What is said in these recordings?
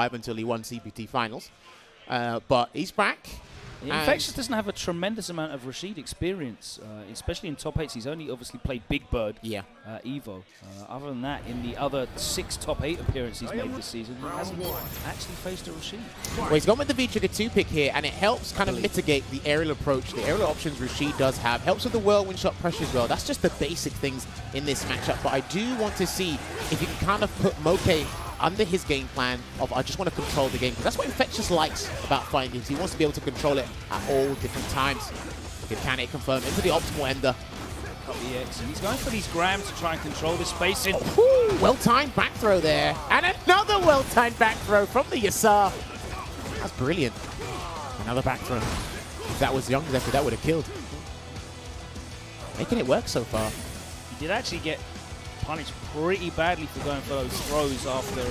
5 until he won CPT finals. But he's back. Infexious doesn't have a tremendous amount of Rashid experience, especially in top 8s. He's only obviously played Big Bird, Evo. Other than that, in the other 6 top 8 appearances he's made this season, he hasn't actually faced a Rashid. Well, he's gone with the V-Trigger 2 pick here, and it helps kind of mitigate the aerial approach. The aerial options Rashid does have. Helps with the whirlwind shot pressure as well. That's just the basic things in this matchup. But I do want to see if you can kind of put Moke under his game plan of I just want to control the game. That's what Infexious likes about fighting games. He wants to be able to control it at all different times. Can it confirm into the optimal ender? He's going for these grams to try and control this spacing. Oh, well-timed back throw there. And another well-timed back throw from the Yasar. That's brilliant. Another back throw. If that was young Zeku, that would have killed. Making it work so far. He did actually get punished pretty badly for going for those throws after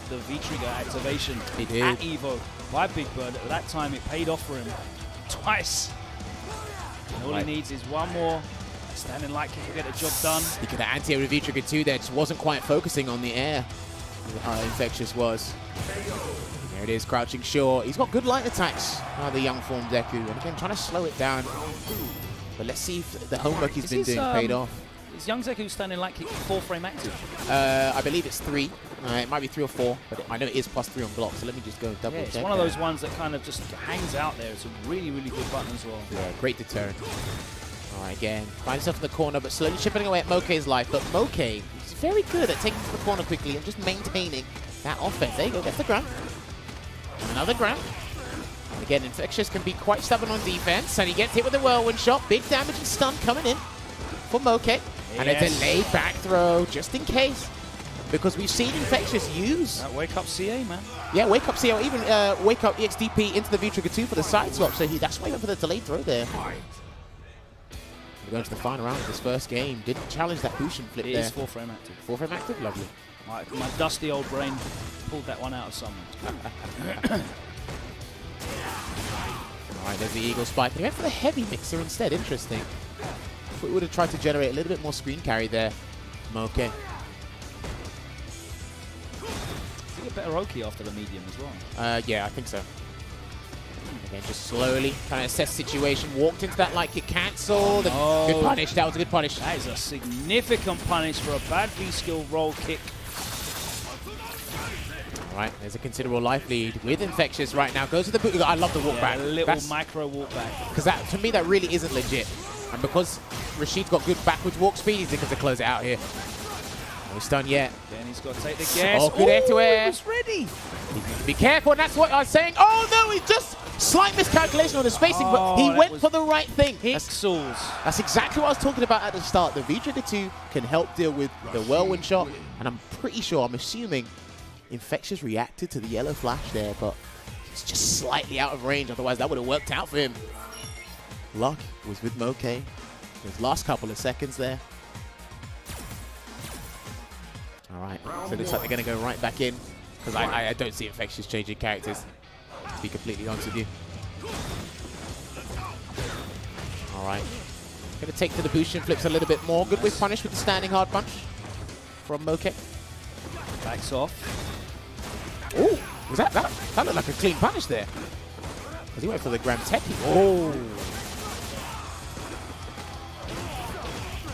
the V-Trigger activation at Evo by Big Bird. At that time, it paid off for him twice. And all he needs is one more standing light kick to get the job done. He could have anti-air with V-Trigger 2 there, just wasn't quite focusing on the air. Infexious was. There it is, crouching short. He's got good light attacks, the young form Zeku. And again, trying to slow it down. But let's see if the homework he's been doing paid off. Is young Zeku standing light kick 4 frame active? I believe it's 3. It might be 3 or 4, but I know it is +3 on block, so let me just go double check. It's one of those ones that kind of just hangs out there. It's a really, really good button as well. Yeah, great deterrent. All right, again, finds himself in the corner, but slowly chipping away at Moke's life. But Moke is very good at taking to the corner quickly and just maintaining that offense. There you go, gets the grab. Another grab. And again, Infexious can be quite stubborn on defense, and he gets hit with a whirlwind shot. Big damage and stun coming in for Moke. And a delayed back throw, just in case. Because we've seen Infexious use that wake up CA, man. Yeah, wake up CA, or even wake up EXDP into the V-Trigger 2 for the side swap. So that's why he went for the delayed throw there. We're going to the final round of this first game. Didn't challenge that Bushin flip there. It is 4 frame active. 4 frame active? Lovely. My dusty old brain pulled that one out of somewhere. All right, there's the Eagle Spike. He went for the heavy mixer instead. Interesting. We would have tried to generate a little bit more screen carry there. Moke. Did he get better Oki after the medium as well? Yeah, I think so. Again, just slowly trying to assess situation. Walked into that light kick, cancelled. Good punish. That was a good punish. That is a significant punish for a bad V-skill roll kick. All right, there's a considerable life lead with Infexious right now. Goes to the boot. I love the walk back. A little micro walk back. Because that, to me, that really isn't legit. And because Rashid's got good backwards walk speed, he's going to close it out here. No stun yet. Then he's got to take the guess. Oh, good air to air. He was ready. Be careful, and that's what I was saying. Oh, no, he just slight miscalculation on the spacing, but he went for the right thing. That's exactly what I was talking about at the start. The V-Trigger 2 can help deal with the whirlwind shot, and I'm pretty sure, I'm assuming, Infexious reacted to the yellow flash there, but it's just slightly out of range. Otherwise, that would have worked out for him. Luck was with Moke. Those last couple of seconds there. All right, so it looks like they're going to go right back in, because I don't see Infexious changing characters, to be completely honest with you. All right, going to take to the Bushin flips a little bit more. Good with punish with the standing hard punch from Moke. Backs off. Oh, was that looked like a clean punish there. Because he went for the Gram Techie. Oh.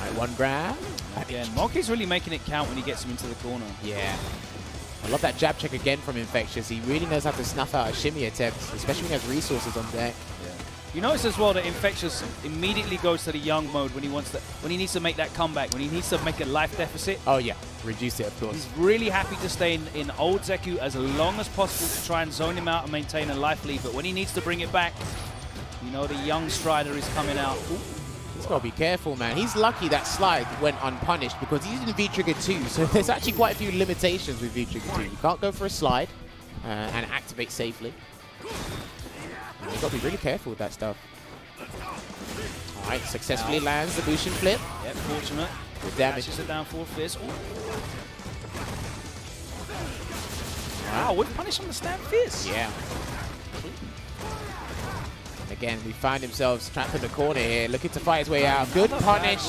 Right, 1 grab. Again, Moke's really making it count when he gets him into the corner. Yeah. I love that jab check again from Infexious. He really knows how to snuff out a shimmy attempt, especially when he has resources on deck. Yeah. You notice as well that Infexious immediately goes to the young mode when he needs to make that comeback, when he needs to make a life deficit. Oh yeah, reduce it, of course. He's really happy to stay in old Zeku as long as possible to try and zone him out and maintain a life lead. But when he needs to bring it back, you know the young Strider is coming out. Ooh. He's got to be careful, man. He's lucky that slide went unpunished because he's in V-Trigger 2, so there's actually quite a few limitations with V-Trigger 2. You can't go for a slide and activate safely. You've got to be really careful with that stuff. All right, successfully lands the Bushin flip. Yep, fortunate. Good damage. Just a down forward fist. Wow, with punish on the stand fist. Yeah. Again, we find himself trapped in the corner here, looking to fight his way out. Good punish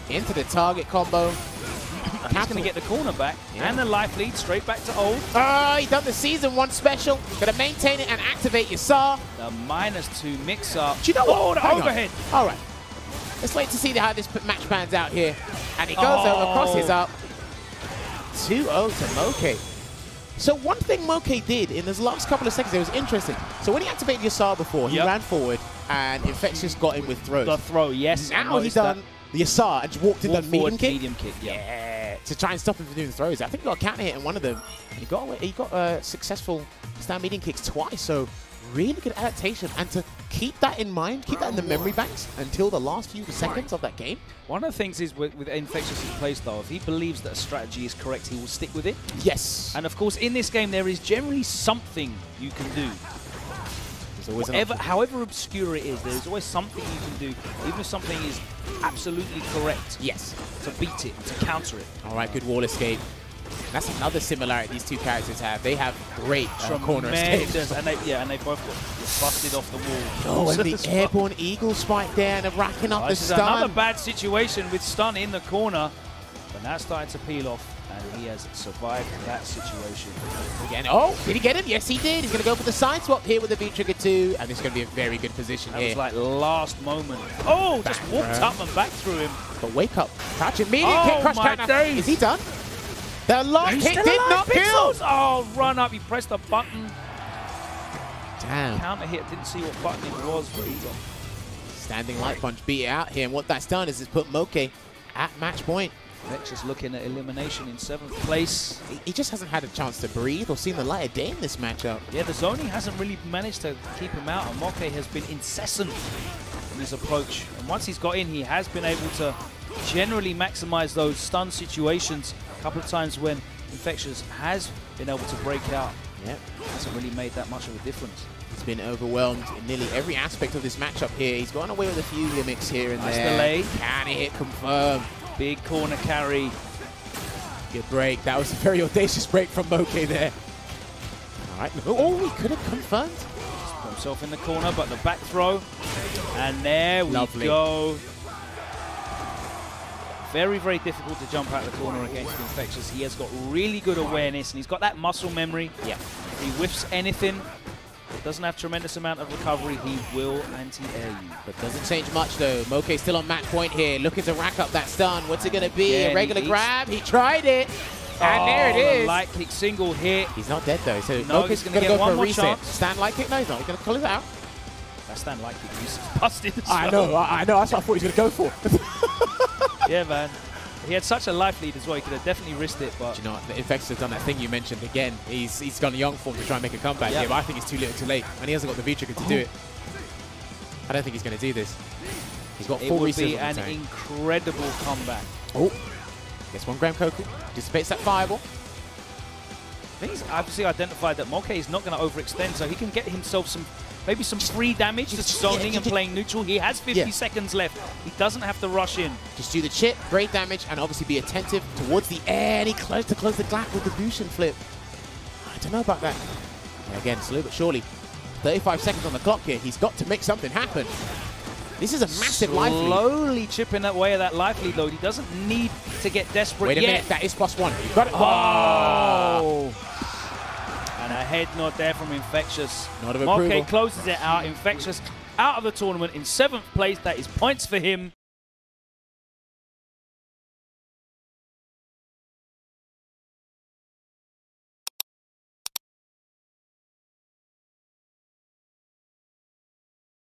into the target combo. He's going to get the corner back and the life lead straight back to old. Oh, he done the season 1 special. Going to maintain it and activate Yasar. The -2 mix-up. Do you know what? Oh, the overhead. All right. Let's wait to see how this match pans out here. And he goes over, crosses up. 2-0 to Moke. So one thing Moke did in those last couple of seconds, it was interesting. So when he activated Yasar before, he ran forward and Infexious got him with throws. The throw, yes. Now he's done the Yasar and just walked in the medium kick. Medium kick, yeah. To try and stop him from doing the throws. I think he got a counter hit in one of them. He got successful stand medium kicks twice. So really good adaptation. And to keep that in mind, keep that in the memory banks until the last few seconds of that game. One of the things is with Infexious' playstyle, if he believes that a strategy is correct, he will stick with it. Yes. And of course, in this game, there is generally something you can do. However obscure it is, there's always something you can do, even if something is absolutely correct. Yes. To beat it, to counter it. All right, good wall escape. That's another similarity these two characters have. They have great corner escapes. And they both got busted off the wall. Oh, and the airborne eagle spike there and racking up the stun. Another bad situation with stun in the corner. But now starting to peel off, and he has survived that situation. Again, oh, did he get him? Yes, he did. He's going to go for the side swap here with the V-Trigger 2, and this is going to be a very good position here. That was like last moment. Oh, just walked up and back through him. But wake up, touch him, medium kick, crush counter. Is he done? The last hit did not kill. Oh, run up, he pressed a button. Damn. Counter hit, didn't see what button it was, but he got standing light punch, beat it out here, and what that's done is it's put Moke at match point. Just looking at elimination in 7th place. He just hasn't had a chance to breathe or seen the light of day in this matchup. Yeah, the zoning hasn't really managed to keep him out, and Moke has been incessant in his approach. And once he's got in, he has been able to generally maximize those stun situations. A couple of times when Infexious has been able to break out. Yep. Hasn't really made that much of a difference. He's been overwhelmed in nearly every aspect of this matchup here. He's gone away with a few gimmicks here and there. Delay. Can he hit confirm? Big corner carry. Good break. That was a very audacious break from Moke there. All right. Oh, he could have confirmed. He's put himself in the corner, but the back throw. And there we go. Very, very difficult to jump out of the corner against Infexious. He has got really good awareness, and he's got that muscle memory. Yeah. If he whiffs anything, doesn't have tremendous amount of recovery, he will anti-air you. But doesn't change much though. Moke still on match point here, looking to rack up that stun. What's it going to be? A regular grab? He tried it. And there it is. Light kick single hit. He's not dead though, so no, Moke's going to go for a reset. Chance. Stand light kick? No, he's not. He's going to close it out. That stand light kick is busted as well. I know. That's what I thought he was going to go for. Yeah, man. He had such a life lead as well. He could have definitely risked it, but... Do you know what? The Infexious has done that thing you mentioned again. He's gone young form to try and make a comeback here, but I think it's too little too late. And he hasn't got the V-Trigger to do it. I don't think he's going to do this. He's got full reset. It would be an incredible comeback. Oh. Gets 1 gram Koku. Dissipates that fireball. I think he's obviously identified that Moke is not going to overextend, so he can get himself maybe some free damage, just zoning and playing neutral. He has 50 seconds left. He doesn't have to rush in. Just do the chip, great damage, and obviously be attentive towards the air. And he closed to close the gap with the Bushin flip. I don't know about that. And again, slowly but surely. 35 seconds on the clock here. He's got to make something happen. This is a massive life lead. Slowly chipping away at that life lead load. He doesn't need to get desperate yet. Wait a minute, that is +1. You've got it. Oh! And a head nod there from Infexious. Not of approval. Moke closes it out. Infexious out of the tournament in 7th place. That is points for him.